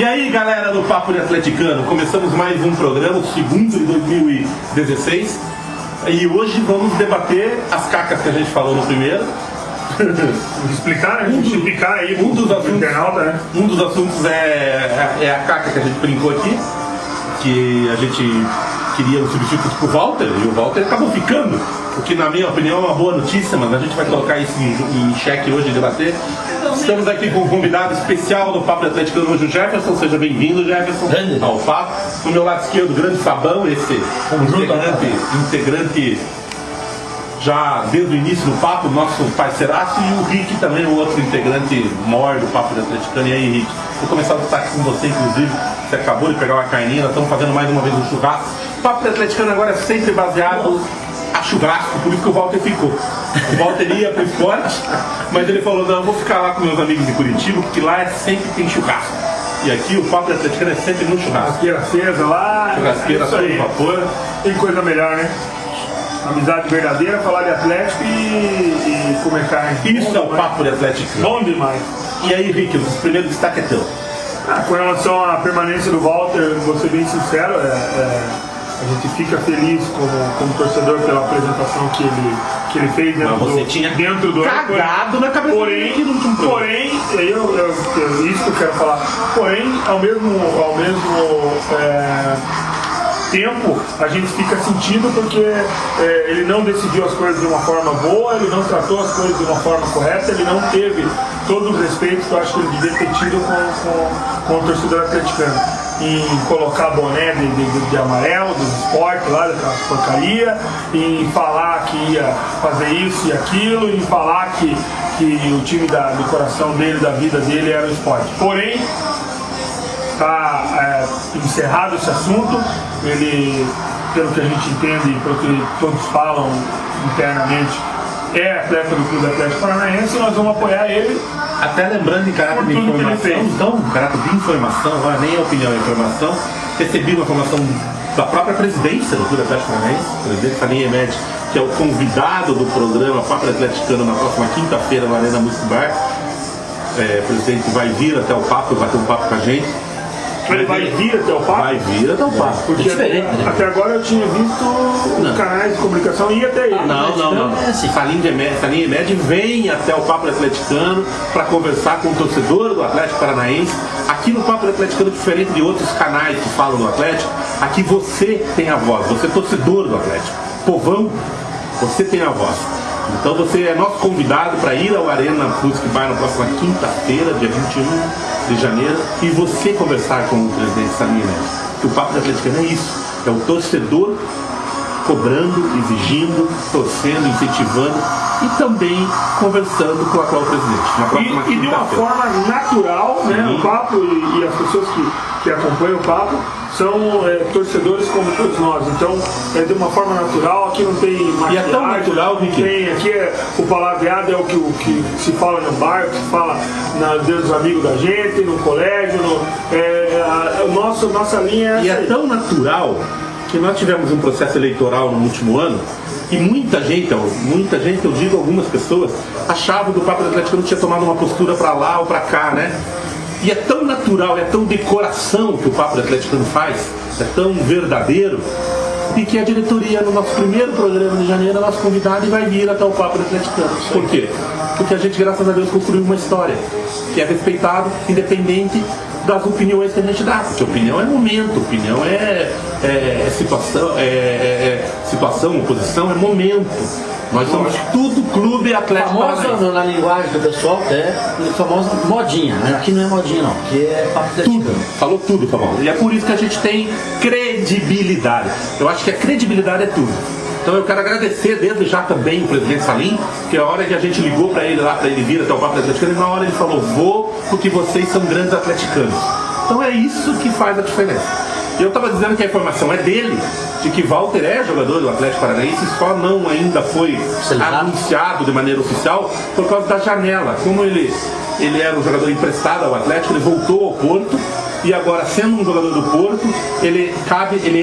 E aí, galera do Papo de Atleticano, começamos mais um programa, o segundo de 2016. E hoje vamos debater as cacas que a gente falou no primeiro. Explicar, né? Justificar aí um dos assuntos, internauta, né? Um dos assuntos é a caca que a gente brincou aqui, que a gente queria um substituto pro Walter, e o Walter acabou ficando, o que na minha opinião é uma boa notícia, mas a gente vai colocar isso em xeque hoje e debater. Estamos aqui com um convidado especial do Papo Atleticano hoje, o Jefferson. Seja bem-vindo, Jefferson, ao Papo. Do meu lado esquerdo, o grande Fabão, esse integrante já desde o início do Papo, nosso parceiraço, e o Rick também, o outro integrante maior do Papo Atleticano. E aí, Rick, vou começar o destaque com você, inclusive. Você acabou de pegar uma carninha, nós estamos fazendo mais uma vez um churrasco. O Papo Atleticano agora é sempre baseado a churrasco, por isso que o Walter ficou. O Walter ia pro esporte, mas ele falou, não, eu vou ficar lá com meus amigos de Curitiba, porque lá sempre tem churrasco. E aqui o Papo Atleticano é sempre no churrasco. Churrasqueira acesa lá. Churrasqueira todo vapor. Tem coisa melhor, né? Amizade verdadeira, falar de Atlético e comer carne. Isso é o Papo de Atleticano. Bom demais. E aí, Rick, o primeiro destaque é teu. Com relação à permanência do Walter, vou ser bem sincero, a gente fica feliz como torcedor pela apresentação que ele fez dentro do cagado na cabeça. Porém, isso que eu quero falar. Porém, ao mesmo tempo, a gente fica sentindo porque ele não decidiu as coisas de uma forma boa, ele não tratou as coisas de uma forma correta, ele não teve todo o respeito que eu acho que ele devia ter tido com o torcedor atleticano, em colocar boné de amarelo, dos esportes lá, daquela porcaria, em falar que ia fazer isso e aquilo, em falar que o time do coração dele, da vida dele era o esporte. Porém, está encerrado esse assunto. Ele, pelo que a gente entende, pelo que todos falam internamente, é atleta do Clube Atlético Paranaense, e nós vamos apoiar ele. Até lembrando em caráter de informação, então, caráter de informação, agora nem é opinião, é informação. Recebi uma informação da própria presidência do Clube Atlético Paranaense, o presidente Salim Emed, que é o convidado do programa Papo Atleticano na próxima quinta-feira no Arena Music Bar. O presidente vai vir até o Papo, vai ter um papo com a gente. Ele vai vir até o Papo? Vai vir até o Papo. Porque até agora eu tinha visto canais de comunicação e até ele. Não. Salim Emed vem até o Papo Atleticano para conversar com o torcedor do Atlético Paranaense. Aqui no Papo Atleticano, diferente de outros canais que falam do Atlético, aqui você tem a voz, você é torcedor do Atlético. Povão, você tem a voz. Então você é nosso convidado para ir ao Arena Music Bar na próxima quinta-feira, dia 21 de janeiro, e você conversar com o presidente Salim Emed. Que o Papo Atleticano é isso, é o torcedor cobrando, exigindo, torcendo, incentivando e também conversando com o atual presidente. E de uma forma natural, né? O Papo e as pessoas que acompanham o Papo são torcedores como todos nós. Então, de uma forma natural, aqui não tem maquiagem. E é tão natural, Rick. Aqui o palavreado é o que se fala no bar, o que se fala dos amigos da gente, no colégio, nossa linha é essa. E é tão natural que nós tivemos um processo eleitoral no último ano e muita gente, eu digo algumas pessoas, achavam que o Papo Atleticano tinha tomado uma postura para lá ou para cá, né? E é tão natural, é tão de coração que o Papo Atleticano faz, é tão verdadeiro, e que a diretoria, no nosso primeiro programa de janeiro, é nosso convidado e vai vir até o Papo Atleticano. Por quê? Porque a gente, graças a Deus, construiu uma história que é respeitado, independente das opiniões que a gente dá, porque opinião é momento, opinião é situação, oposição é momento. Nós somos tudo Clube Atlético Paranaense. Na linguagem do pessoal, famosa modinha, né? Aqui não é modinha não, aqui é Papo Atleticano. Falou tudo, Fabão. E é por isso que a gente tem credibilidade. Eu acho que a credibilidade é tudo. Então eu quero agradecer desde já também o presidente Salim, que a hora que a gente ligou para ele lá, para ele vir até o Papo Atleticano, e na hora ele falou, vou porque vocês são grandes atleticanos. Então é isso que faz a diferença. Eu estava dizendo que a informação é dele, de que Walter é jogador do Atlético Paranaense, só não ainda foi anunciado de maneira oficial por causa da janela. Como ele era um jogador emprestado ao Atlético, ele voltou ao Porto, e agora, sendo um jogador do Porto, ele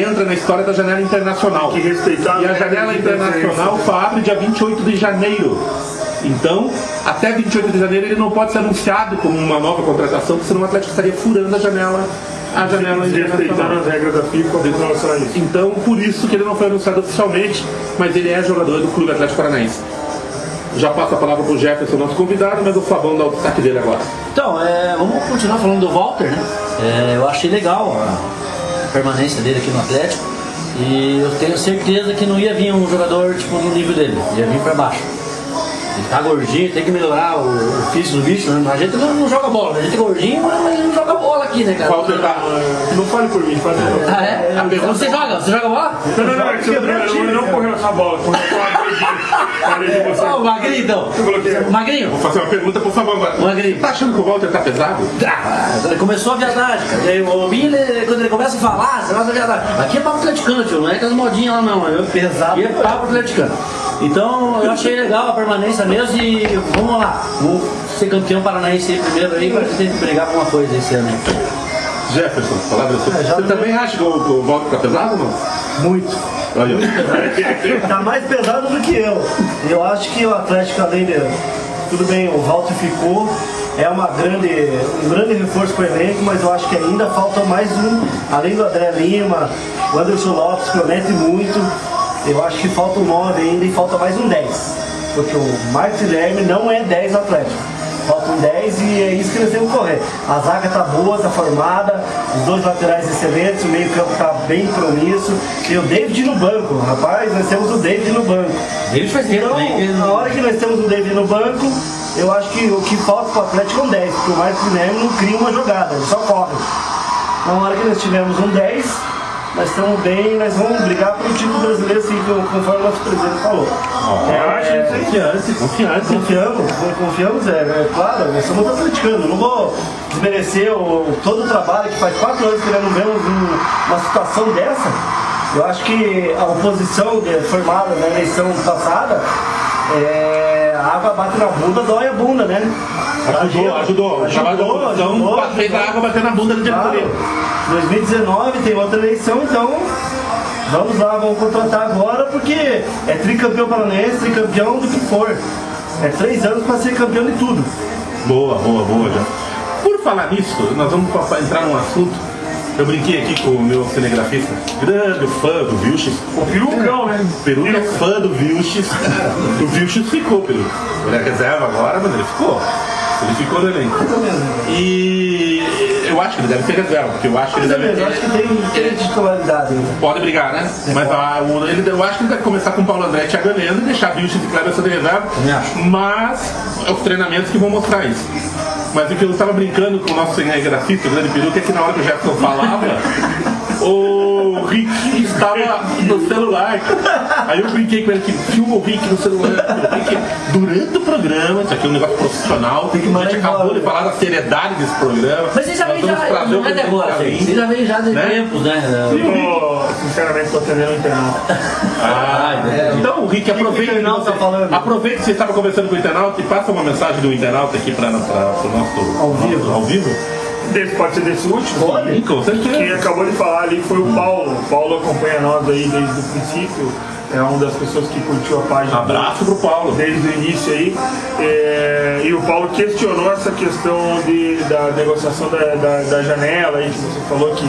entra na história da janela internacional. Que respeitar, e a janela internacional só abre dia 28 de janeiro. Então, até 28 de janeiro ele não pode ser anunciado como uma nova contratação, porque senão o Atlético estaria furando a janela respeitando as regras da FIFA com relação a isso. Então, por isso que ele não foi anunciado oficialmente, mas ele é jogador do Clube Atlético Paranaense. Já passo a palavra para o Jefferson, nosso convidado, mas o Fabão dá o destaque dele agora. Então, vamos continuar falando do Walter, né? Eu achei legal a permanência dele aqui no Atlético e eu tenho certeza que não ia vir um jogador tipo no nível dele, ia vir para baixo. Ele tá gordinho, tem que melhorar o físico do bicho, né? A gente não joga bola, né? A gente é gordinho, mas a gente não joga bola aqui, né, cara? Walter tá... Não fale por mim, fale por mim. Ah, é? Você joga bola? Não correu essa bola, correu com Ó, o Magrinho, então. Magrinho. Vou fazer uma pergunta, por favor, agora. Magrinho. Você tá achando que o Walter tá pesado? Começou a viadagem, cara. E aí, o Binho, quando ele começa a falar, você gosta de viadagem. Aqui é papo atleticano, tio, não é aquelas modinhas lá não. Pesado. Aqui é papo atleticano. Então eu achei legal a permanência mesmo e vamos lá. Vamos ser campeão paranaense aí primeiro aí pra gente brigar por uma coisa esse ano aí. Jefferson, palavra sua. Você também acha que o Walter tá pesado ou não? Muito. Tá mais pesado do que eu. Eu acho que o Atlético, além de... Tudo bem, o Walter ficou. É um grande reforço para o elenco, mas eu acho que ainda falta mais um. Além do André Lima, o Anderson Lopes promete muito. Eu acho que falta um 9 ainda e falta mais um 10. Porque o Marcos Guilherme não é 10 no Atlético. Falta um 10 e é isso que nós temos que correr. A zaga tá boa, tá formada, os dois laterais excelentes, o meio campo tá bem promissor. E o David no banco, rapaz, nós temos o David no banco. Ele faz tempo, então, na hora que nós temos o David no banco, eu acho que o que falta pro Atlético é um 10, porque o Marcos Guilherme não cria uma jogada, ele só corre. Na hora que nós tivermos um 10, nós estamos bem, nós vamos brigar pelo título brasileiro, assim, conforme o nosso presidente falou. Confiamos, claro, nós somos atleticanos, não vou desmerecer todo o trabalho que faz 4 anos que nós não vemos uma situação dessa. Eu acho que a oposição formada na eleição passada, a água bate na bunda, dói a bunda, né? Ajudou. O trabalho da oposição fez a água bater na bunda da diretoria. 2019 tem outra eleição, então vamos lá, vamos contratar agora, porque é tricampeão paranaense, tricampeão do que for. É 3 anos para ser campeão de tudo. Boa, já. Por falar nisso, nós vamos entrar num assunto. Eu brinquei aqui com o meu cinegrafista, grande fã do Vilches. O Perucão, né? O Peru é fã do Vilches. O Vilches ficou, Peru. Ele é reserva agora, mas ele ficou. Ele ficou no elenco. E eu acho que ele deve ser reserva, porque eu acho que ele deve. Eu acho que tem titularidade ainda. Pode brigar, né? Mas eu acho que ele deve começar com o Paulo André e Thiago Heleno e deixar Vilches e Kleber de reserva. Mas é os treinamentos que vão mostrar isso. Mas o que eu estava brincando com o nosso cinegrafista, o grande Peru, que é que na hora que o Jefferson falava, o Rick estava no celular. Aí eu brinquei com ele que filma o Rick no celular. Durante o programa, isso aqui é um negócio profissional, a gente acabou de falar da seriedade desse programa. Mas você já veio não é de agora, você já veio já de tempos, né? Sinceramente, estou atendendo o internauta. Então o Rick, aproveita que você estava conversando com o internauta e passa uma mensagem do internauta aqui para o nosso ao vivo. Pode ser desse último? Pode, com certeza. Quem acabou de falar ali foi o Paulo. O Paulo acompanha nós aí desde o princípio. É uma das pessoas que curtiu a página. Abraço pro Paulo. Desde o início aí. E o Paulo questionou essa questão da negociação da janela aí, que você falou que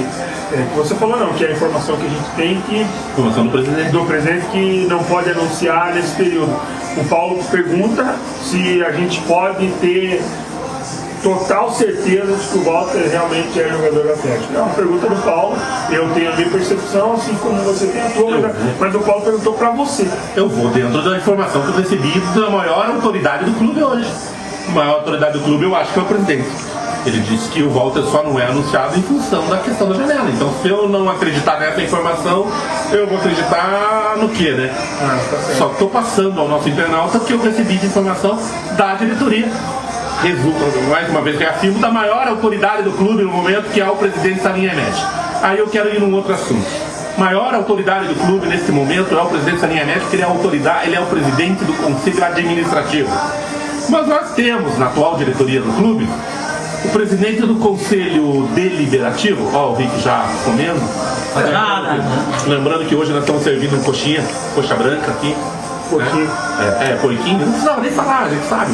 você falou não, que é a informação que a gente tem que. Informação do presidente que não pode anunciar nesse período. O Paulo pergunta se a gente pode ter total certeza de que o Walter realmente é jogador do Atlético. É uma pergunta do Paulo, eu tenho a minha percepção, assim como você tem a tua, mas o Paulo perguntou pra você. Eu vou dentro da informação que eu recebi da maior autoridade do clube hoje. A maior autoridade do clube eu acho que é o presidente. Ele disse que o Walter só não é anunciado em função da questão da janela. Então se eu não acreditar nessa informação, eu vou acreditar no quê, né? Só que estou passando ao nosso internauta que eu recebi de informação da diretoria. Resulta, mais uma vez, reafirmo, da maior autoridade do clube no momento, que é o presidente Salim Hamed. Aí eu quero ir num outro assunto. Maior autoridade do clube nesse momento é o presidente Salim Hamed, porque ele é o presidente do conselho administrativo. Mas nós temos, na atual diretoria do clube, o presidente do conselho deliberativo, o Rick já comendo. Lembrando que hoje nós estamos servindo coxa branca aqui. Porquinho. Porquinho, não precisava nem falar, a gente sabe.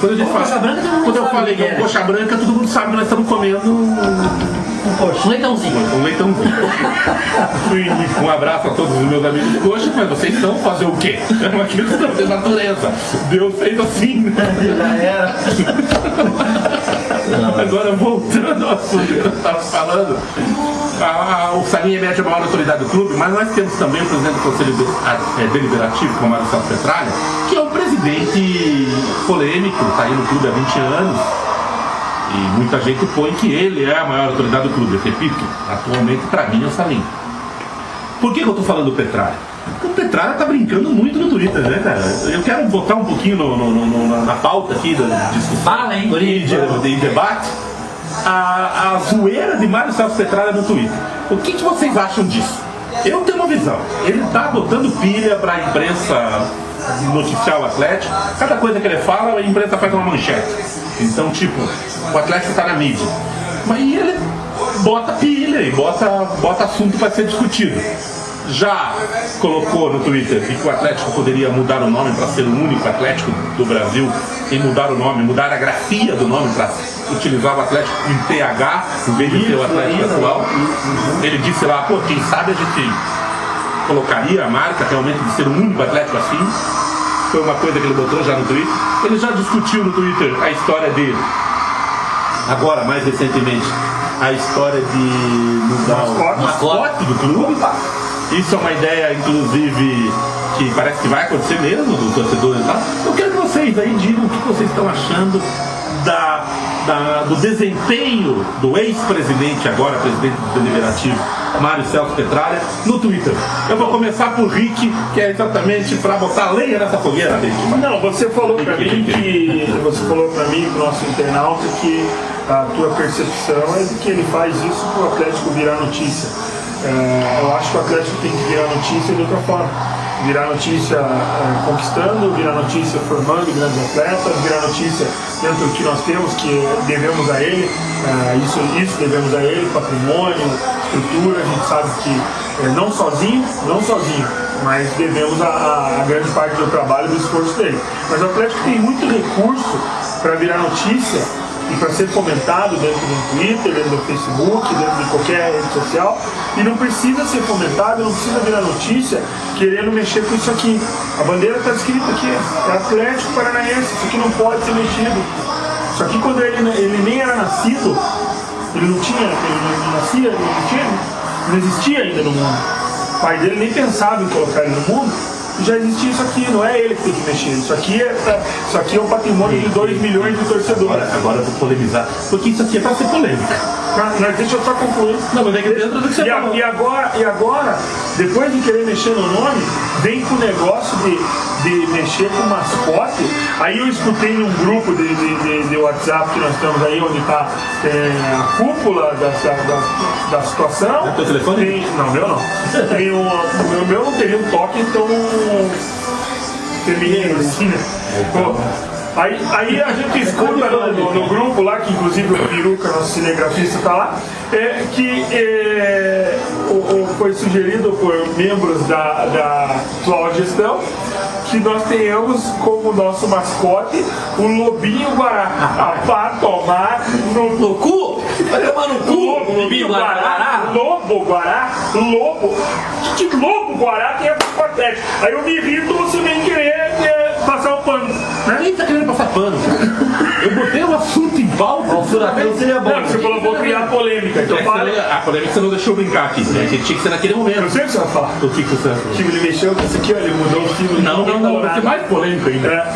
Quando a gente fala, Coxa branca, todo mundo quando eu sabe falei o que que é é. coxa branca, todo mundo sabe que nós estamos comendo Um leitãozinho. um leitãozinho. Um abraço a todos os meus amigos coxas, mas vocês estão fazer o quê? É uma questão de natureza. Deus fez assim, né? Já era. Agora, voltando ao assunto que eu estava falando, o Salim emete a maior autoridade do clube, mas nós temos também o presidente do Conselho Deliberativo, como é o Marcelo Petralha, que é um presidente polêmico, está aí no clube há 20 anos, e muita gente põe que ele é a maior autoridade do clube. Eu repito, atualmente, para mim, é o Salim. Por que eu estou falando do Petralha? Porque o Petralha está brincando muito no Twitter, né, cara? Eu quero botar um pouquinho na pauta aqui da discussão. Fala, hein, de debate. A zoeira de Mário Celso Petralha no Twitter. O que vocês acham disso? Eu tenho uma visão. Ele está botando pilha para a imprensa noticiar o Atlético. Cada coisa que ele fala, a imprensa faz uma manchete. Então, tipo, o Atlético está na mídia. Mas ele bota pilha e bota assunto para ser discutido. Já colocou no Twitter que o Atlético poderia mudar o nome para ser o único Atlético do Brasil e mudar o nome, mudar a grafia do nome para utilizar o Atlético em TH em vez de ser o Atlético atual. Ele disse lá, pô, quem sabe a gente colocaria a marca realmente de ser o único Atlético assim. Foi uma coisa que ele botou já no Twitter. Ele já discutiu no Twitter a história dele. Agora, mais recentemente, a história de mudar o mascote do clube. Isso é uma ideia, inclusive, que parece que vai acontecer mesmo dos torcedores e tal. Eu quero que vocês aí digam o que vocês estão achando do desempenho do ex-presidente, agora presidente do Deliberativo, Mário Celso Petralha, no Twitter. Eu vou começar por Rick, que é exatamente para botar lenha nessa fogueira, Rick. Não, você falou para mim pro nosso internauta, que a tua percepção é de que ele faz isso para o Atlético virar notícia. Eu acho que o Atlético tem que virar notícia de outra forma. Virar notícia conquistando, virar notícia formando grandes atletas, virar notícia dentro do que nós temos, que devemos a ele, isso devemos a ele, patrimônio, estrutura. A gente sabe que não sozinho, mas devemos a grande parte do trabalho e do esforço dele. Mas o Atlético tem muito recurso para virar notícia e para ser comentado dentro do Twitter, dentro do Facebook, dentro de qualquer rede social, e não precisa ser comentado, não precisa virar notícia querendo mexer com isso aqui. A bandeira está escrita aqui, é Atlético Paranaense, isso aqui não pode ser mexido. Só que quando ele nem era nascido, ele não existia ainda no mundo. O pai dele nem pensava em colocar ele no mundo. Já existia isso aqui, não é ele que tem que mexer. Isso aqui é um patrimônio de 2 milhões de torcedores. Agora eu vou polemizar, porque isso aqui é para ser polêmica. Mas deixa eu só concluir. Não, mas é que dentro do que você falou. E agora, depois de querer mexer no nome, vem com o negócio de mexer com o mascote. Aí eu escutei num grupo de WhatsApp que nós estamos aí, onde está a cúpula da situação. É teu telefone? Não, meu não. O meu não teria um toque tão feminino assim, né? Aí a gente escuta no grupo lá, que inclusive o Piruca, nosso cinegrafista, está lá, que foi sugerido por membros da atual gestão que nós tenhamos como nosso mascote o Lobinho Guará. Para tomar no cu! Vai tomar no cu! Lobinho Guará! Lobo Guará! Lobo! Que Lobo Guará tem a ver com o Atlético? Aí eu me irrito, você vem querer passar o pano. Nem tá querendo passar pano, cara. Eu botei um assunto em pauta. O furacão seria bom. Não, você falou, vou criar polêmica. Então A polêmica você não deixou brincar aqui, né? Que tinha que ser naquele momento. Eu sei o que você vai falar. O que você vai falar? O time ele mexeu com isso aqui, olha, ele mudou o time. Não, vai ser mais polêmico ainda.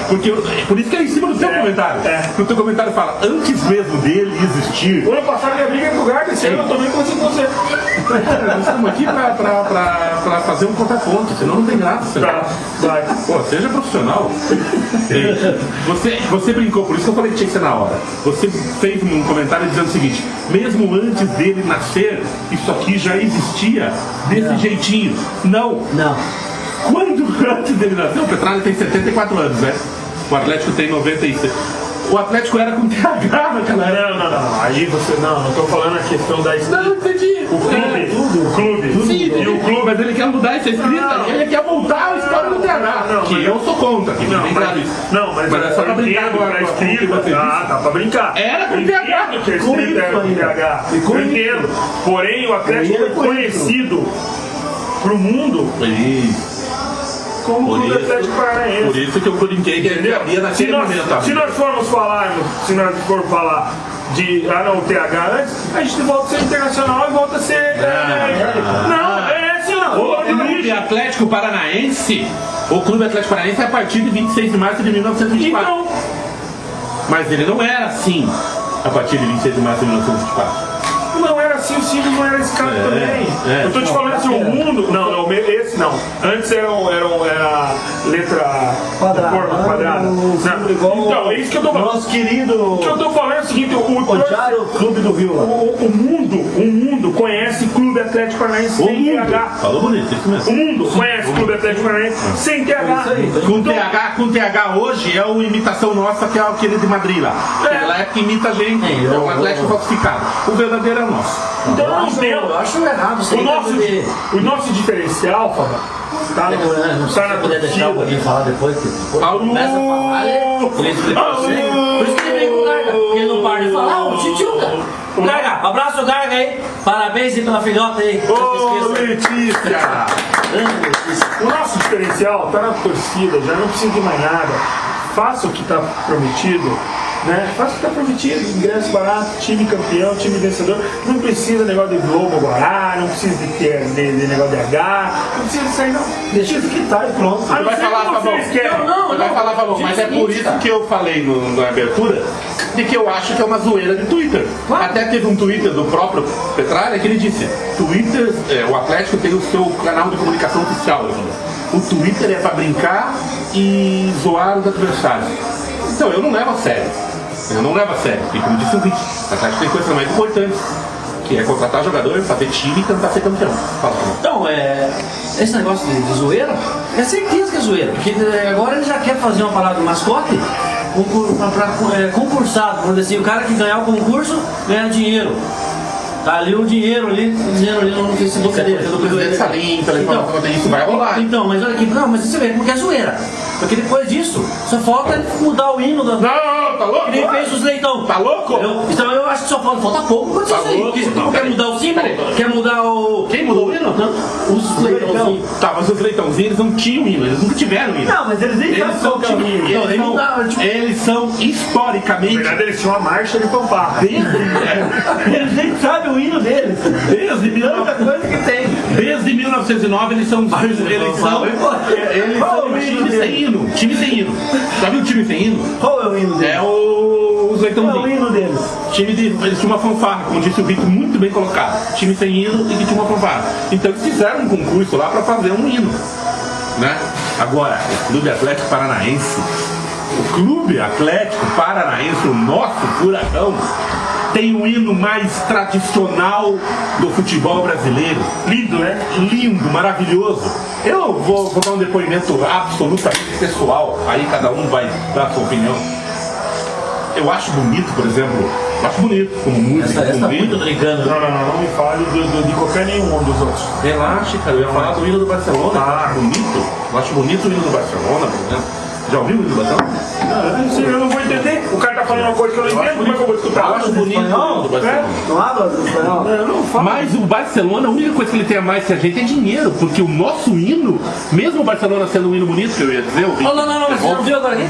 Porque por isso que é em cima do seu comentário. No teu comentário fala, antes mesmo dele existir. O ano passado minha briga com o Garden, esse ano eu também conversei com você. Nós estamos aqui pra fazer um contraponto, senão não tem graça. Vai. Pô, seja profissional. Você brincou, por isso que eu falei que tinha que ser na hora. Você fez um comentário dizendo o seguinte: mesmo antes dele nascer, isso aqui já existia desse jeitinho. Não. Quando antes dele nascer, o Petralha tem 74 anos, né? O Atlético tem 96. O Atlético era com TH naquela época. Não. Aí você. Não estou falando a questão da escrita. Não, entendi. O clube. Sim, e o clube, mas ele quer mudar essa escrita, ele quer voltar a história do TH. sou contra. Que Não, bem claro isso. mas é só pra brincar agora. Tá escrito, tá pra brincar. Era com TH. Que é escrito era com TH. Eu entendo. Porém, o Atlético foi conhecido pro mundo como o Clube Atlético Paranaense. Por isso que eu brinquei que ele havia naquele momento. Se nós formos falar de o TH antes, a gente volta a ser internacional e volta a ser. O Clube Atlético Paranaense. O Clube Atlético Paranaense é a partir de 26 de março de 1924. Então, mas ele não era assim a partir de 26 de março de 1924. não era assim, o Círio não era esse cara também. Eu tô te falando assim, o mundo. Não, esse não. Antes era letra forma quadrada. Então, é isso que eu tô falando. Nosso querido. O que eu tô falando é o seguinte: o Diário Clube do Rio. O mundo conhece Clube Atlético Paranaense sem TH. Falou bonito, isso mesmo. O mundo conhece Clube Atlético Paranaense sem TH. Com TH hoje é uma imitação nossa, que é aquele de Madrid lá. Aquela época imita a gente, é um Atlético falsificado. O verdadeiro é o nosso. Então eu não entendo. Eu acho errado isso aí. O nosso diferencial, Fábio, tá na poder deixar o Bolinho falar depois, que começa a falar, ele explica você. Por isso que ele vem com o Garga, porque ele não para de falar, o Titiuca. Garga, abraço o Garga aí, parabéns aí pela filhota aí. Letícia! O nosso diferencial tá na torcida, já não precisa de mais nada. Faça o que tá prometido. Faça o que está prometido, ingresso barato, time campeão, time vencedor. Não precisa de negócio de Globo Guará, não precisa de negócio de H, não precisa disso aí não. Deixa isso que tá e pronto. Você vai falar, Fabão. Você vai falar, Fabão, mas é por isso que eu falei na abertura de que eu acho que é uma zoeira de Twitter. Até teve um Twitter do próprio Petralha que ele disse: Twitter, o Atlético tem o seu canal de comunicação oficial. O Twitter é para brincar e zoar os adversários. Então, eu não levo a sério. Porque, como disse o Rick, a Atlético tem coisa mais importante, que é contratar jogador, fazer time e tentar ser campeão. Fala. Então, esse negócio de zoeira, é certeza que é zoeira. Porque agora ele já quer fazer uma parada do mascote concursado. Quando assim, o cara que ganhar o concurso ganha dinheiro. Tá ali o dinheiro dizendo ali no Facebook dele. O presidente Salim, isso vai rolar. Então, mas olha aqui, mas você vê como que é zoeira. Porque depois disso, só falta mudar o hino da. Não, tá louco? Que nem fez os leitão. Tá louco? Então eu acho que só falta pouco pra isso aí. Quer mudar o símbolo? Quer mudar o. Quem mudou o hino? Os leitãozinhos. Tá, mas os leitãozinhos eles não tinham hino, eles nunca tiveram hino. Não, mas eles nem sabem qual que é o hino. Eles são historicamente. Na verdade, eles tinham uma marcha de fanfarra. Eles nem sabem o hino deles. Tanta coisa que tem. Desde 1909 eles são time sem hino. Time sem hino. Já viu o time sem hino? Qual é o hino deles? É os leitãozinhos. Qual é o hino deles? Eles tinham uma fanfarra, como disse o Vitor, muito bem colocado. Time sem hino e que tinha uma fanfarra. Então eles fizeram um concurso lá para fazer um hino. Agora, o Clube Atlético Paranaense, o nosso Furacão, tem o hino mais tradicional do futebol brasileiro. Lindo, né? Lindo, maravilhoso. Eu vou dar um depoimento absolutamente pessoal, aí cada um vai dar a sua opinião. Eu acho bonito, por exemplo, como música. Essa tá muito brincando. Não me fale de qualquer nenhum dos outros. Relaxa, cara, eu ia falar do hino do Barcelona. Eu acho bonito o hino do Barcelona, por exemplo. Já ouviu o hino do Barcelona? Eu não vou entender. O cara tá falando uma coisa que eu não entendo, como é que eu vou escutar? Eu acho bonito o hino do Barcelona. Não habla do espanhol? Não falo. Mas o Barcelona, a única coisa que ele tem a mais que a gente é dinheiro, porque o nosso hino, mesmo o Barcelona sendo um hino bonito, que eu ia dizer, Não, você não viu agora aqui?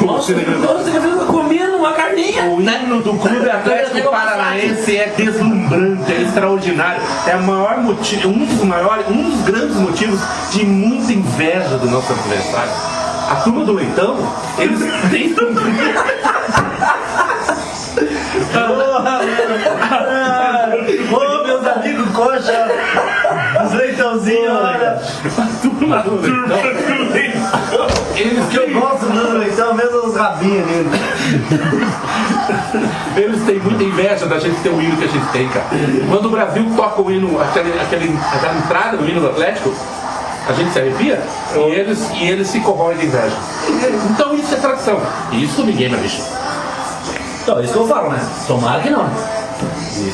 Nossa, você viu comendo uma carninha. O hino do Clube Atlético Paranaense é deslumbrante, é extraordinário. É o maior motivo, um dos grandes motivos de muita inveja do nosso adversário. A turma do Leitão, eles têm. Ô, meus amigos coxa, os leitãozinhos, olha. A turma do Leitão. Eles que eu gosto do leitão, mesmo os rabinhos dele. Eles têm muita inveja da gente ter o hino que a gente tem, cara. Quando o Brasil toca o hino, aquela entrada do hino do Atlético, a gente se arrepia e eles se corroem de inveja. Então isso é tradição. Isso ninguém vai mexer. Então, isso que eu falo, né? Tomara que não.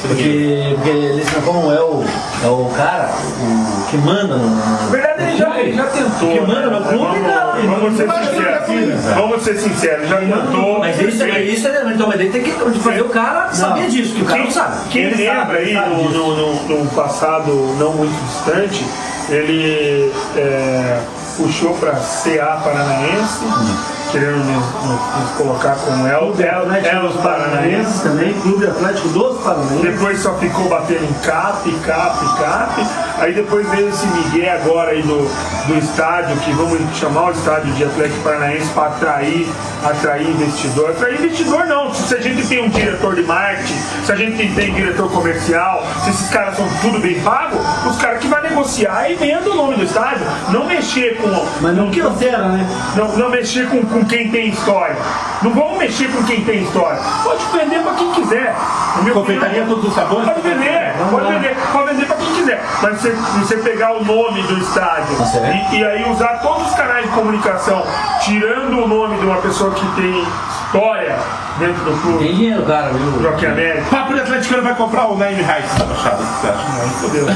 Porque eles como é o cara que manda no. Na verdade, ele já tentou. Que manda no clube, Vamos ser sinceros, já tentou. Mas isso então, mas ele tem que fazer o cara saber disso, que o cara não sabe. Quem lembra aí no passado não muito distante, ele puxou para CA Paranaense, querendo nos colocar com Elos Paranaense também, Clube Atlético dos Paranaenses. Depois só ficou batendo em CAP. Aí depois veio esse migué agora aí do estádio, que vamos chamar o estádio de Atlético Paranaense para atrair investidor. Atrair investidor não, se a gente tem um diretor de marketing, se a gente tem diretor comercial, se esses caras são tudo bem pagos, os caras que vão negociar e vendo o nome do estádio, não mexer com... Mas não que altera, né? Não mexer com quem tem história. Não vamos mexer com quem tem história. Pode vender para quem quiser. Confeitaria todos os sabores? Pode vender para quem quiser. Mas você pegar o nome do estádio e aí usar todos os canais de comunicação, tirando o nome de uma pessoa que tem história dentro do clube. Tem dinheiro, cara, viu? Joaquim Américo. Papo de Atleticano vai comprar o Naime Heights, tá baixado, o que você acha? Não, fodeu.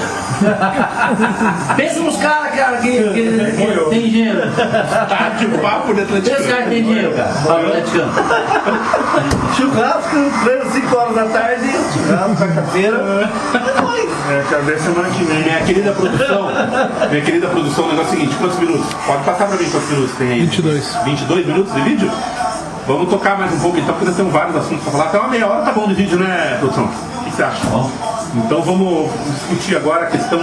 Pensa nos caras, cara, que tem dinheiro. Tá de papo de Pensa Atleticano. os caras que tem dinheiro, cara. Papo atleticano. Churrasco, 5 horas da tarde, churrasco, quarta-feira. Cadê semana que vem? Minha querida produção, o negócio é o seguinte, quantos minutos? Pode passar pra mim quantos minutos tem aí? 22. 22 minutos de vídeo? Vamos tocar mais um pouco então, porque nós temos vários assuntos pra falar. Até uma meia hora tá bom de vídeo, né, produção? O que você acha? Então vamos discutir agora a questão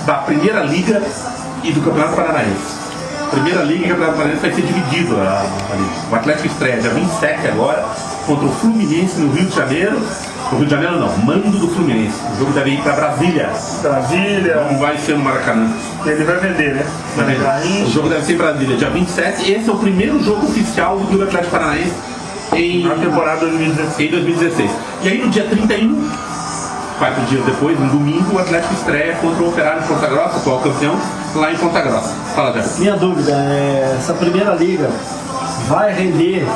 da Primeira Liga e do Campeonato Paranaense. Primeira Liga e Campeonato Paranaense vai ser dividido. O Atlético estreia dia 27 agora contra o Fluminense no Rio de Janeiro. No Rio de Janeiro não, mando do Fluminense. O jogo deve ir para Brasília. Não vai ser no Maracanã. Ele vai vender, né? O jogo deve ser em Brasília, dia 27. Esse é o primeiro jogo oficial do Clube Atlético Paranaense na temporada 2016. Em 2016. E aí no dia 31, 4 dias depois, no domingo, o Atlético estreia contra o Operário de Ponta Grossa, atual campeão, lá em Ponta Grossa. Fala, Jefferson. Minha dúvida é, essa Primeira Liga vai render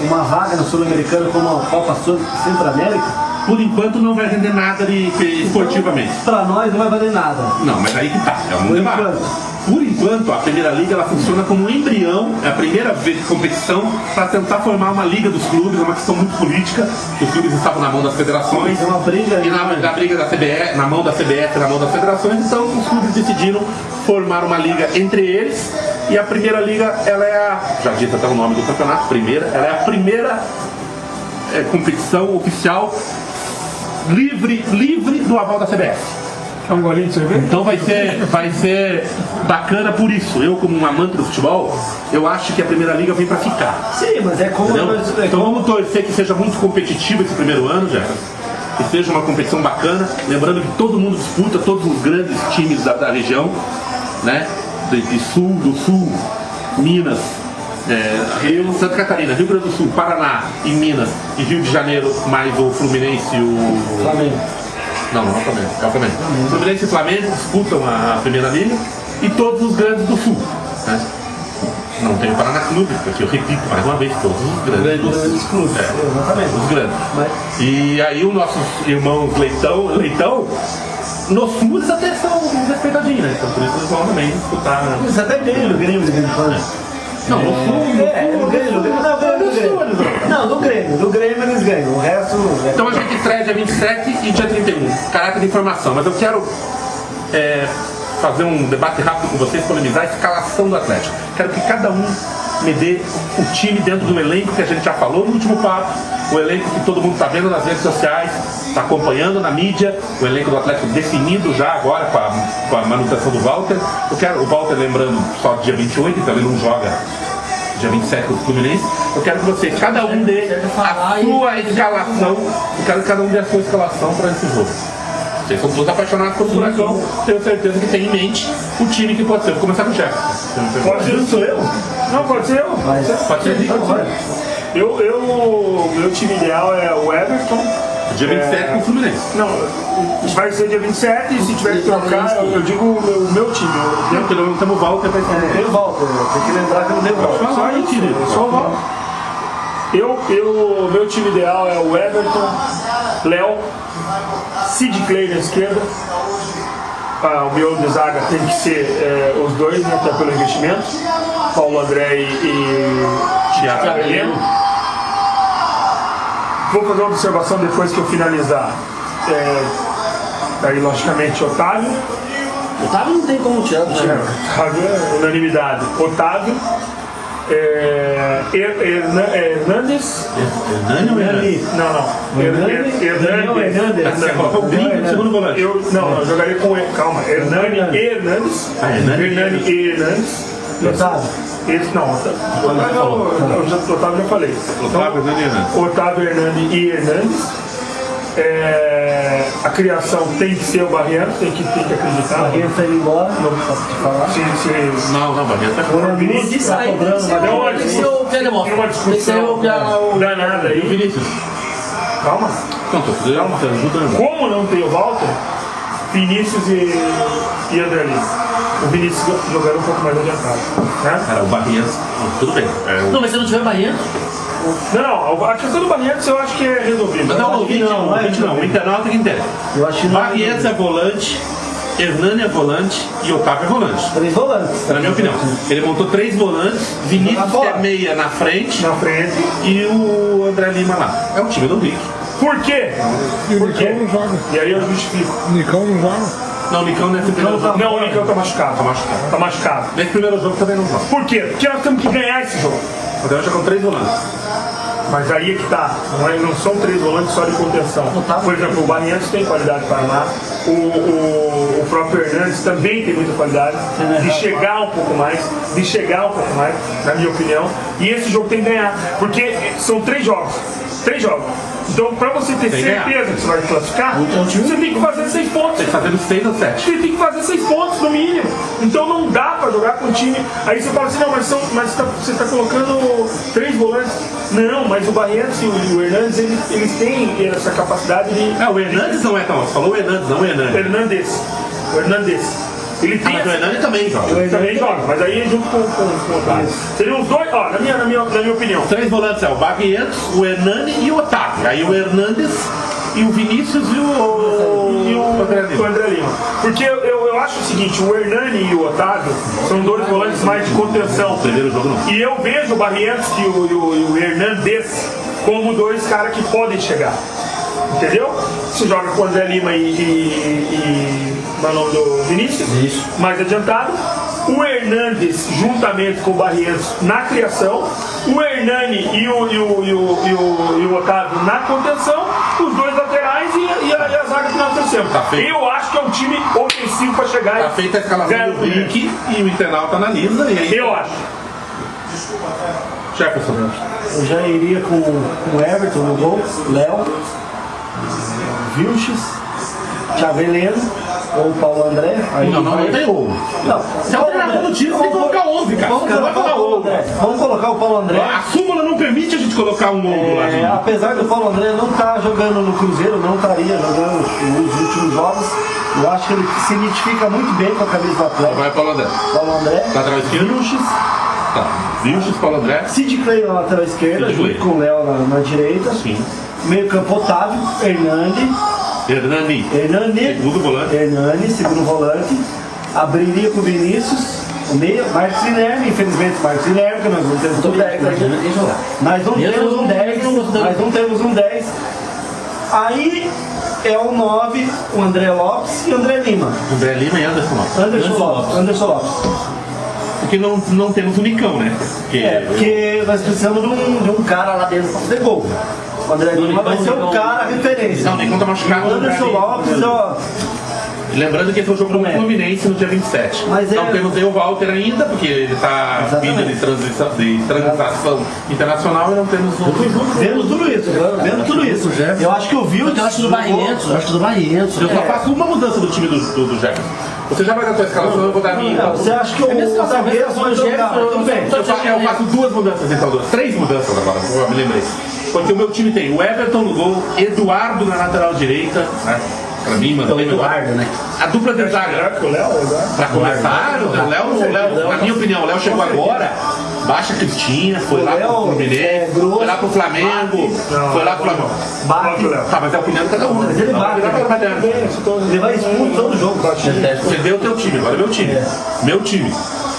uma vaga no Sul-Americano como a Copa Centro-América? Por enquanto não vai render nada esportivamente. Para nós não vai valer nada. Não, mas aí que tá, é um debate. Por enquanto, a Primeira Liga ela funciona como um embrião, é a primeira vez de competição para tentar formar uma liga dos clubes, é uma questão muito política, que os clubes estavam na mão das federações, uma briga, e na briga da CBF, na mão da CBF, na mão das federações, então os clubes decidiram formar uma liga entre eles, e a Primeira Liga, ela é já disse até o nome do campeonato, ela é a primeira competição oficial livre do aval da CBF. É um golinho de cerveja? Então vai ser bacana por isso. Eu, como um amante do futebol, eu acho que a Primeira Liga vem pra ficar. Sim, mas é como... Então vamos torcer que seja muito competitivo esse primeiro ano, já. Que seja uma competição bacana. Lembrando que todo mundo disputa, todos os grandes times da região, né? Do Sul, Minas, Santa Catarina, Rio Grande do Sul, Paraná e Minas e Rio de Janeiro, mais o Fluminense e o Flamengo. Não, é o Flamengo. Fluminense e Flamengo disputam a Primeira Liga e todos os grandes do Sul, né? Não tem o Paraná Clube, porque eu repito mais uma vez, todos os grandes clubes. Exatamente. Os grandes. E aí os nossos irmãos Leitão, no Sul eles até são respeitadinhos, né? Então por isso eles vão também disputar. Eles até ganham no Grêmio de vez em quando. Não, no Grêmio eles ganham, o resto... Então a gente estreia dia 27 e dia 31, caráter de informação, mas eu quero fazer um debate rápido com vocês, polemizar a escalação do Atlético. Quero que cada um me dê o time dentro do elenco que a gente já falou no último papo, o elenco que todo mundo está vendo nas redes sociais, está acompanhando na mídia, o elenco do Atlético definido já agora com a manutenção do Walter. Eu quero o Walter, lembrando, só dia 28, então ele não joga dia 27 do Fluminense. Eu quero que vocês, cada um dê a sua escalação, eu quero que cada um dê a sua escalação para esse jogo. Vocês são todos apaixonados por Furacão, tenho certeza que tem em mente o time que pode ser. Vou começar com o Jefferson. Pode ser, sou eu? Não, pode ser eu. Pode ser. Meu time ideal é o Everton. Dia 27 com o Fluminense. Não, vai ser dia 27 e se tiver que trocar, eu digo o meu time. Não, porque não temos o Walter para escolher. Tem o Walter, tem que lembrar que eu não devo Walter. Só aí, querido. Só o Walter. Meu time ideal é o Everton, Léo, Sid Clay na esquerda. O miolo de zaga tem que ser os dois, né, até pelo investimento. Paulo André e Thiago Heleno. Vou fazer uma observação depois que eu finalizar. Aí, logicamente, Otávio. Otávio não tem como tirar do time. Otávio é unanimidade. Otávio. Hernandes. Hernani ou Hernani? Não. Hernandes. Você colocou o gringo no segundo volante. Eu jogaria com ele. Calma. Hernani e Hernandes. Hernani e Hernandes. Otávio. Otávio já falei. Otávio, Hernani e Hernandes. Otávio, Hernani e Hernandes. A criação tem que ser o Barrientos, tem que acreditar. Barrientos está indo embora, não posso te falar. Não, Barrientos tá O Vinícius está cobrando, Tem uma discussão danada aí. E o Vinícius? Calma. Não, tô ajudando. Como não tem o Walter, Vinícius e André Lima. O Vinícius jogaram um pouco mais adiantado. Né? Cara, o Barrientos, tudo bem. Não, mas se não tiver Barrientos. Não, a questão do Barrientos eu acho que é resolvida. Mas não, o ouvinte não. O internauta que entende. Eu acho que Barrientos é volante, Hernani é volante e Otávio é volante. 3 volantes. Na minha opinião. Ele montou 3 volantes, Vinícius que é meia na frente e o André Lima lá. É o time do Rick. Por quê? Por quê? Não joga. E aí eu justifico. Nicão não joga. Não, o Nicão nesse primeiro jogo. Não, o Nicão tá machucado. Tá machucado. Nesse primeiro jogo também não joga. Por quê? Porque nós temos que ganhar esse jogo. Então joga com 3 volantes. Mas aí é que tá, não são 3 volantes só de contenção. Por exemplo, o Barrientos tem qualidade para lá, o próprio Hernandes também tem muita qualidade de chegar um pouco mais, na minha opinião. E esse jogo tem que ganhar, porque são 3 jogos. Então, para você ter certeza que você vai classificar, você tem que fazer 6 pontos. Tem que fazer 6 ou 7. Você tem que fazer 6 pontos no mínimo. Então não dá para jogar com o time. Aí você fala assim, não, mas você está colocando 3 volantes. Não, mas o Barrientos e o Hernandes, eles têm essa capacidade de... O Hernandes não é tão. Você falou o Hernandes, não o Hernandes. O Hernandes. Ele tem mas o Hernani também joga. Ele também joga, mas aí junto com o Otávio. Seriam os dois, na minha opinião. 3 volantes o Barrientos, o Hernani e o Otávio. Aí o Hernandes e o Vinícius e o André Lima. Porque eu acho o seguinte, o Hernani e o Otávio são 2 volantes mais de contenção. Primeiro jogo não. E eu vejo o Barrientos e o Hernandes como 2 caras que podem chegar. Entendeu? Você joga com o André Lima e Manão do Vinícius, mais adiantado. O Hernandes juntamente com o Barrientos na criação. O Hernani e o Otávio na contenção. Os 2 laterais e a zaga que nós torcemos. Eu acho que é um time ofensivo para chegar. Tá feita a escalação do Rick e o internauta analisa. E aí... Eu acho. Jefferson. Eu já iria com o Everton no gol, Léo, Vilches, Thiago Heleno ou Paulo André. Aí não tem ovo. Não, se é o treinador do time, você tem que colocar 11, cara. Vamos colocar o Paulo André. A súmula não permite a gente colocar um 11 lá. Apesar do Paulo André não estar jogando no Cruzeiro, não estaria jogando nos últimos jogos, eu acho que ele se identifica muito bem com a camisa do Atlético. Vai Paulo André. Paulo André. Lateral esquerdo. Vilches. Tá. Vilches, Paulo André. Sid Clay na lateral esquerda, junto com o Léo na direita. Sim. Meio campo Otávio, Hernani, segundo volante. Hernani, segundo volante. Abriria com o Vinícius, o meio, Marcos Guilherme, infelizmente Marcos Guilherme, que nós não temos um 10 aqui. Nós não temos um 10, nós não temos um 10. Aí é o 9, o André Lopes e o André Lima. André Lima e Anderson Lopes. Porque não temos o Nicão, né? Porque nós precisamos de um cara lá dentro para fazer gol. O André Lima vai ser o cara referência. Não, o Nicão tá machucado. O Anderson Lopes, ó. Lembrando que esse é o jogo do Fluminense no dia 27. Não temos nem o Walter ainda, porque ele está vindo de transação internacional e não temos o... Vendo tudo isso. Eu acho que o Vilches... Eu acho do Barrientos. Eu só faço uma mudança do time do Jefferson. Você já vai dar a tua escalação, eu vou dar a minha. Você acha que o zagueiro vai jogar? Tudo bem. Eu faço 2 mudanças, então. 3 mudanças agora, eu me lembrei. Porque o meu time tem o Everton no gol, Eduardo na lateral direita, né? pra mim, mano. Então, o Eduardo, né? A dupla de zaga. O Léo, Pra começar, o Léo, na minha opinião, o Léo chegou agora, baixa Cristina, foi lá pro Fluminense, foi lá pro Flamengo, foi lá pro Flamengo. Tá, mas é a opinião de cada um. Mas ele bate, ele vai expulso todo jogo. Você vê o teu time, agora é meu time. Meu time.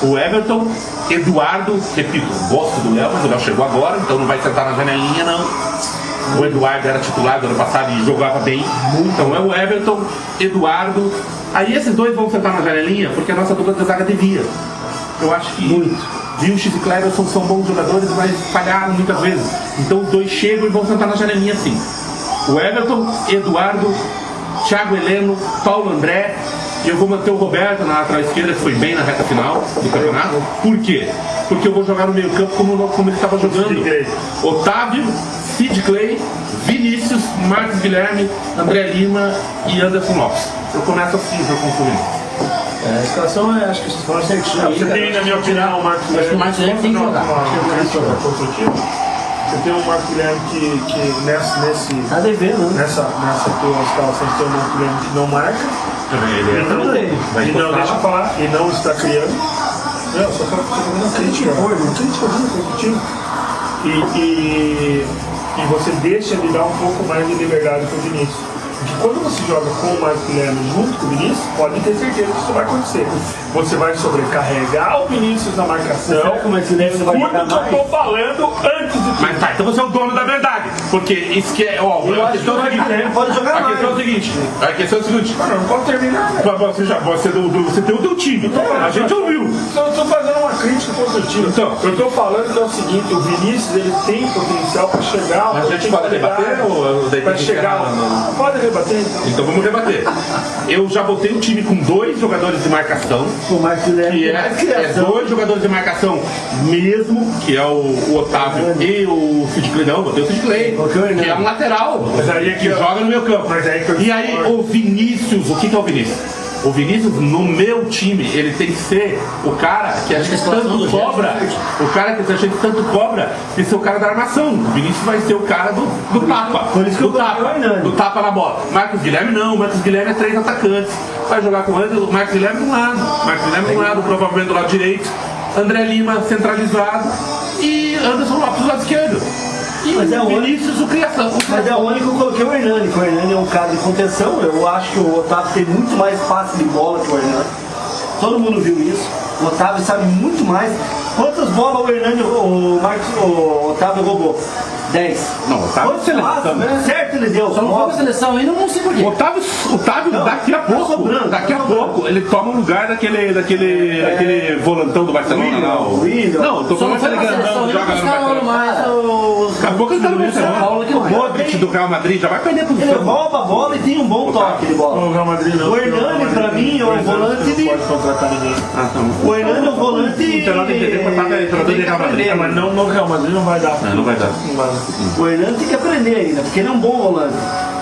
O Everton, Eduardo, repito, gosto do Léo, mas o Léo chegou agora, então não vai sentar na janelinha, não. O Eduardo era titular do ano passado e jogava bem. Então é o Everton, Eduardo. Aí esses dois vão sentar na janelinha porque a nossa dupla de zaga devia. Eu acho que Vilches e Cleverson são bons jogadores, mas falharam muitas vezes. Então os dois chegam e vão sentar na janelinha sim. O Everton, Eduardo, Thiago Heleno, Paulo André. E eu vou manter o Roberto na lateral esquerda, que foi bem na reta final do campeonato. Por quê? Porque eu vou jogar no meio campo como ele estava jogando. Otávio, Sid Clay, Vinícius, Marcos Guilherme, André Lima e Anderson Lopes. Eu começo assim para consumir. A escalação, acho que vocês foram certinho. Você tem, na minha opinião, o Marcos Acho que o Marcos Guilherme tem que jogar. Você tem um Marcos Guilherme que Tá devendo, né? nessa tua escalação, você tem um Marcos Guilherme que não marca. Ele E não, deixa eu falar, e não está criando. Não, só estou fazendo uma crítica. Uma crítica construtiva. E você deixa de dar um pouco mais de liberdade para o Vinícius. Porque quando você joga com o Marcos Guilherme junto com o Vinícius, pode ter certeza que isso vai acontecer. Você vai sobrecarregar o Vinícius na marcação. Como é que o Vinícius vai jogar Tudo que eu mais? estou falando antes de tudo. Mas tá, então você é o dono da verdade. Porque isso que é. Ó, Eu a acho que questão o é a Marcos seguinte. Guilherme pode jogar A questão é o mais. seguinte. A questão é o seguinte. Não pode terminar. Você tem o teu time. A gente ouviu. Eu estou fazendo uma crítica construtiva. Então. Eu estou falando que é o seguinte, o Vinícius ele tem potencial para chegar. A gente pode debater ou daí tem para que chegar. encerrar? Não. Pode debater então. Então vamos debater. Eu já botei um time com 2 jogadores de marcação. O Marcos Guilherme Que tem mais é criação. 2 jogadores de marcação mesmo, que é o Otávio e o Sid Clay. Não, botei o Sid Clay, que é um lateral, Mas aí é que que joga no meu campo. Mas aí que eu E aí o Vinícius, o que é o Vinícius? O Vinícius, no meu time, ele tem que ser o cara que a gente tanto cobra. O cara que a gente tanto cobra tem que ser o cara da armação. O Vinícius vai ser o cara do tapa. Por isso que eu coloquei o Hernani. Do tapa na bola. Marcos Guilherme não. Marcos Guilherme é 3 atacantes. Vai jogar com o Marcos Guilherme de um lado. Marcos Guilherme de um lado, provavelmente do lado direito. André Lima centralizado. E Anderson Lopes do lado esquerdo. E Mas é o Vinícius, o criação. Mas é o único que eu coloquei o Hernani, que o Hernani é um cara de contenção. Eu acho que o Otávio tem muito mais passe de bola que o Hernani. Todo mundo viu isso. O Otávio sabe muito mais. Quantas bolas o Hernani, o Otávio roubou? 10. Não, Otávio Quantos seleção, passes? né? Certo ele deu. Só não foi pra seleção ainda, não sei porquê. Otávio Não, daqui a tá pouco, sobrando, daqui a tá pouco, ele toma o lugar daquele volantão do Barcelona lá. William. Não, tô Só não falando foi pra aquele seleção grandão ainda, que os joga no caras olham Barcelona. mais. Daqui a pouco ele tá no São Paulo Barcelona. que O mais. Modric do Real Madrid já vai perder a Ele posição. rouba a bola e tem um bom toque de bola. O Real Madrid não. O Hernani, pra mim, é um volante Não de... pode contratar ninguém. Ah, tá. O Hernani é um volante... Então ela tem que ter contato aí, jogador de Real Madrid. Mas não no Real Madrid não vai dar. Não vai dar. O Hernani tem que aprender ainda, porque ele é um bom volante.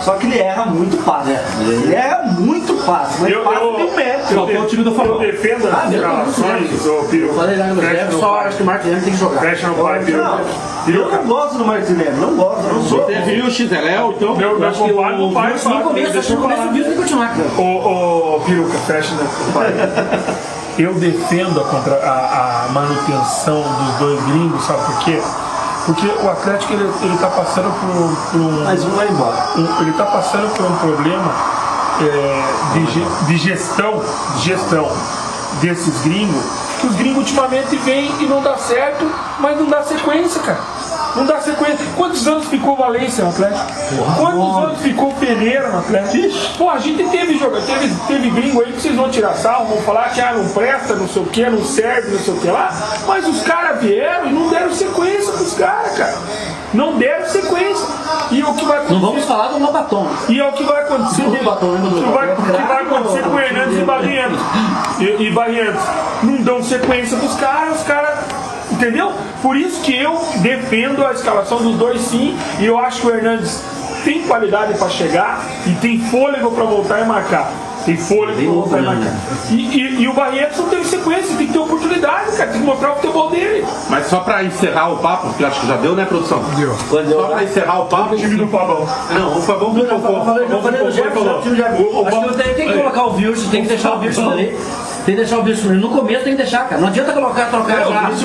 Só que ele erra muito passe. Ele erra muito passe, mas passe tem um metro. Faltou o time do Eu Falcão. defendo as escalações, ô Piru. Falei lá no Zé, só acho que o Marcos Guilherme tem que jogar. Fecha no pai, Piru. Não, eu não gosto do Marcos Guilherme, não gosto, não sou. Você viu o Xizeléu, então? Meu Eu acho que compadre não vai no falar. começo, Deixa eu falar. o Wilson tem que continuar. Ô, Piruca, fecha no pai. Eu defendo a manutenção dos dois gringos, sabe por quê? Porque o Atlético ele tá passando por um. Mas um vai embora. Ele está passando por um problema de gestão desses gringos, que os gringos ultimamente vêm e não dá certo, mas não dá sequência, cara. Não dá sequência. Quantos anos ficou Valência no Atlético? Quantos anos ficou Pereira no Atlético? Pô, a gente teve gringo aí que vocês vão tirar sarro, vão falar que não presta, não sei o que, não serve, não sei o que lá. Mas os caras vieram e não deram sequência pros caras, cara. Não deram sequência. E o que vai acontecer? Não vamos falar do Lobaton. E é o que vai acontecer, o que vai acontecer com o Hernandes e Barrientos. E Barrientos não dão sequência pros caras, os caras. Entendeu? Por isso que eu defendo a escalação dos dois sim. E eu acho que o Hernandes tem qualidade para chegar e tem fôlego para voltar e marcar. Tem fôlego pra voltar e marcar. E o Barretos não teve sequência, tem que ter oportunidade, cara, tem que mostrar o futebol dele. Mas só pra encerrar o papo, porque eu acho que já deu, né, produção? Deu. Só pra encerrar o papo. O time do Fabão. Não, o Fabão do Fofo. Eu falei do Jefferson, acho que tem que colocar o Wilson, tem que deixar o Wilson ali. Tem que deixar o Wilson ali. No começo tem que deixar, cara. Não adianta trocar já.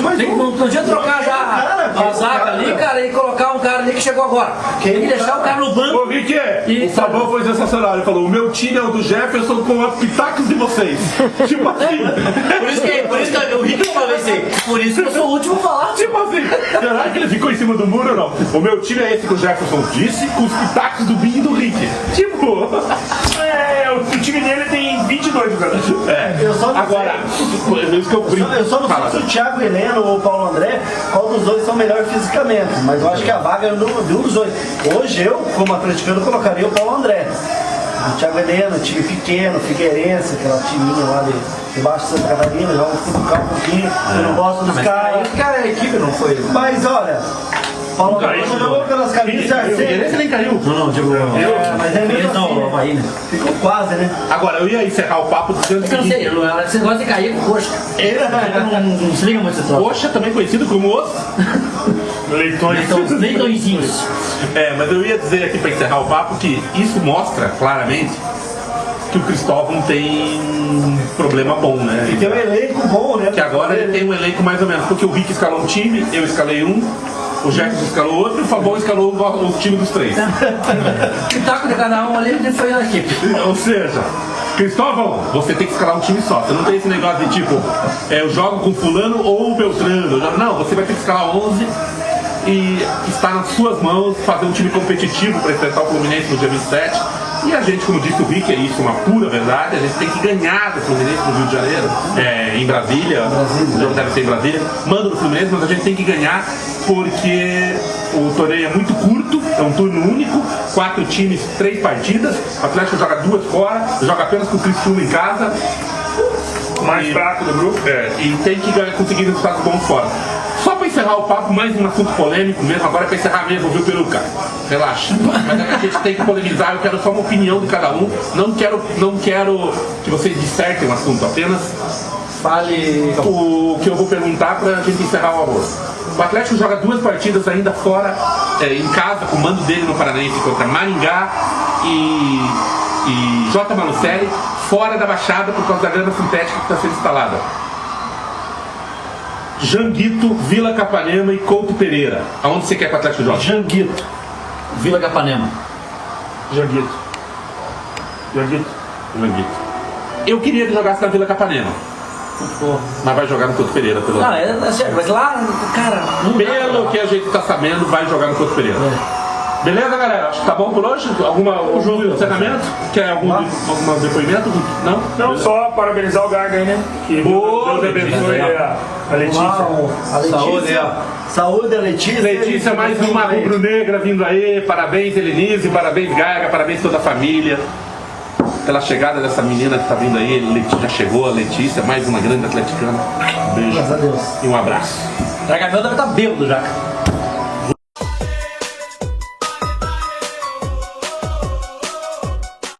Não adianta trocar já a zaga ali, cara, e colocar um cara ali que chegou agora. Tem que deixar o cara no banco. Ô, Vicky, o Fabão foi sensacional. Ele falou: o meu time é o do Jefferson com os pitacos de vocês. Tipo assim. Por isso que o Rick falou isso aí. Por isso que eu sou o último a falar. Tipo assim. Será que ele ficou em cima do muro ou não? O meu time é esse que o Jefferson disse, com os pitacos do Binho e do Rick. Tipo. O time dele tem 22 jogadores. Eu só não Agora, isso que eu brinco. Eu só não sei se o Thiago Heleno ou o Paulo André, qual dos dois são melhor fisicamente, mas eu acho que a vaga é de um dos dois. Hoje eu, como atleticano, colocaria o Paulo André. O Thiago Heleno, time pequeno, Figueirense, aquela timinha lá debaixo de Santa Catarina, joga um pouquinho, eu não gosto dos caras. Esse cara é a equipe, não foi ele. Mas olha, Paulo André jogou pelas camisas. Esse nem caiu. Não, digo. Mas é mesmo Não, assim, o Havaí, né? ficou quase, né? Agora, eu ia encerrar o papo dizendo Eu não sei, você gosta de cair com coxa. Não se liga muito esse troço. Coxa, também conhecido como os Leitõezinhos. mas eu ia dizer aqui para encerrar o papo que isso mostra claramente que o Cristóvão tem um problema bom, né? E tem um elenco bom, né? Que agora ele tem um elenco mais ou menos, porque o Rick escalou um time, eu escalei um, o Jefferson escalou outro e o Fabão escalou o time dos três. O taco de cada um ali foi na equipe. Ou seja, Cristóvão, você tem que escalar um time só. Você não tem esse negócio de tipo, eu jogo com fulano ou Beltrano. Não, você vai ter que escalar 11 e está nas suas mãos fazer um time competitivo para enfrentar o Fluminense no dia 27. E a gente, como disse o Rick, é isso, uma pura verdade, a gente tem que ganhar do Fluminense no Rio de Janeiro, em Brasília, o jogo deve ser em Brasília, manda do Fluminense, mas a gente tem que ganhar porque o torneio é muito curto, é um turno único, 4 times, 3 partidas, o Atlético joga 2 fora, joga apenas com o Criciúma em casa, Mais fraco do grupo. e tem que conseguir resultados bons fora. Só para encerrar o papo, mais um assunto polêmico mesmo, agora é para encerrar mesmo, viu, Peruca? Relaxa. Mas a gente tem que polemizar, eu quero só uma opinião de cada um. Não quero que vocês dissertem o assunto, apenas Fale. o que eu vou perguntar para a gente encerrar o almoço. O Atlético joga 2 partidas ainda fora, em casa, com o mando dele no Paranaense contra Maringá e J. Malucelli, fora da Baixada por causa da grama sintética que está sendo instalada. Janguito, Vila Capanema e Couto Pereira. Aonde você quer que o Atlético jogue? Janguito. Vila Capanema. Janguito. Janguito. Eu queria que jogasse na Vila Capanema. Mas vai jogar no Couto Pereira, pelo Não, é certo, mas lá, cara, não Pelo que a gente tá sabendo, vai jogar no Couto Pereira. Beleza, galera? Acho que tá bom por hoje? O jogo de encerramento? Quer algum depoimento? Não? Não, só parabenizar o Gaga aí, né? Que Boa, Deus abençoe a Letícia. A Letícia. Saúde, a Letícia. Letícia, mais uma rubro-negra vindo aí. Parabéns, Helenise, parabéns, Gaga, parabéns toda a família. Pela chegada dessa menina que tá vindo aí, já chegou a Letícia, mais uma grande atleticana. Um beijo Graças a Deus. e um abraço. Tragamento deve estar bêbado já.